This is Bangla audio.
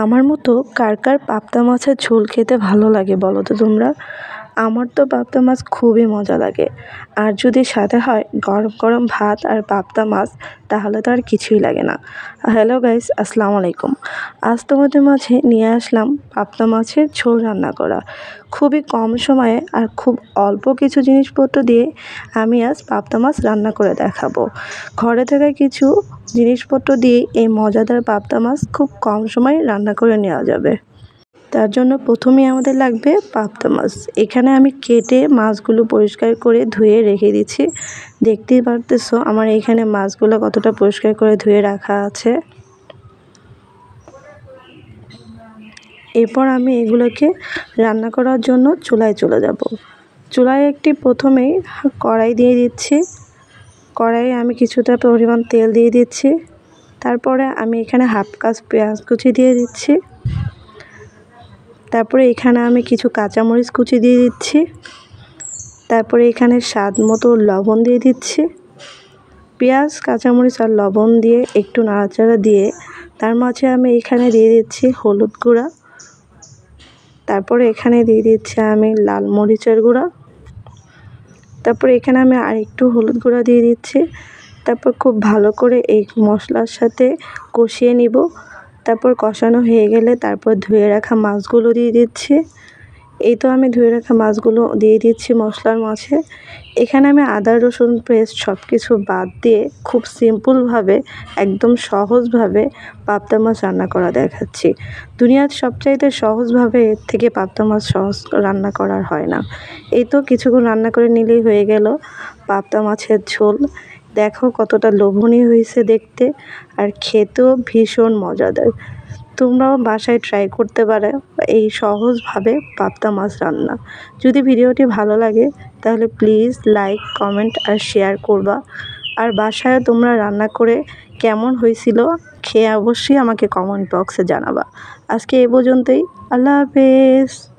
আমার মতো কার কার পাবদা মাছের ঝোল খেতে ভালো লাগে বলো তো তোমরা? আমার তো পাবদা মাছ খুবই মজা লাগে। আর যদি সাথে হয় গরম গরম ভাত আর পাবদা মাছ, তাহলে তো আর কিছুই লাগে না। হ্যালো গাইস, আসসালামু আলাইকুম। আজ তোমাদের মাঝে নিয়ে আসলাম পাবদা মাছের ঝোল রান্না করা। খুবই কম সময়ে আর খুব অল্প কিছু জিনিসপত্র দিয়ে আমি আজ পাবদা মাছ রান্না করে দেখাবো। ঘরে থাকা কিছু জিনিসপত্র দিয়ে এই মজাদার পাবদা মাছ খুব কম সময়ে রান্না করে নেওয়া যাবে। তার জন্য প্রথমেই আমাদের লাগবে পাবদা মাছ। এখানে আমি কেটে মাছগুলো পরিষ্কার করে ধুয়ে রেখে দিচ্ছি। দেখতেই পারতেছো আমার এখানে মাছগুলো কতটা পরিষ্কার করে ধুয়ে রাখা আছে। এরপর আমি এগুলোকে রান্না করার জন্য চুলায় চলে যাব। চুলায় একটি প্রথমেই কড়াই দিয়ে দিচ্ছি। কড়াইয়ে আমি কিছুটা পরিমাণ তেল দিয়ে দিচ্ছি। তারপরে আমি এখানে হাফ কাপ পেঁয়াজ কুচি দিয়ে দিচ্ছি। তারপরে এখানে আমি কিছু কাঁচামরিচ কুচি দিয়ে দিচ্ছি। তারপরে এখানে স্বাদ মতো লবণ দিয়ে দিচ্ছি। পেঁয়াজ, কাঁচামরিচ আর লবণ দিয়ে একটু নাড়াচাড়া দিয়ে তার মাঝে আমি এখানে দিয়ে দিচ্ছি হলুদ গুঁড়া। তারপরে এখানে দিয়ে দিচ্ছি আমি লাল মরিচের গুঁড়া। তারপরে এখানে আমি আরেকটু হলুদ গুঁড়া দিয়ে দিচ্ছি। তারপর খুব ভালো করে এই মশলার সাথে কষিয়ে নিব। তারপর কষানো হয়ে গেলে তারপর ধুয়ে রাখা মাছগুলো দিয়ে দিচ্ছি। এই তো আমি ধুয়ে রাখা মাছগুলো দিয়ে দিচ্ছি মশলার মাঝে। এখানে আমি আদা রসুন পেস্ট সব কিছু বাদ দিয়ে খুব সিম্পলভাবে, একদম সহজভাবে পাবদা মাছ রান্না করা দেখাচ্ছি। দুনিয়ার সবচাইতে সহজভাবে এর থেকে পাবদা মাছ সহজ রান্না করার হয় না। এই তো কিছুক্ষণ রান্না করে নিলেই হয়ে গেল পাবদা মাছের ঝোল। দেখো কতটা লোভনীয় হয়েছে দেখতে, আর খেতেও ভীষণ মজাদার। তোমরাও বাসায় ট্রাই করতে পারো এই সহজভাবে পাবদা মাছ রান্না। যদি ভিডিওটি ভালো লাগে তাহলে প্লিজ লাইক, কমেন্ট আর শেয়ার করবা। আর বাসায় তোমরা রান্না করে কেমন হয়েছিল খেয়ে অবশ্যই আমাকে কমেন্ট বক্সে জানাবা। আজকে এ পর্যন্তই। আল্লাহ হাফেজ।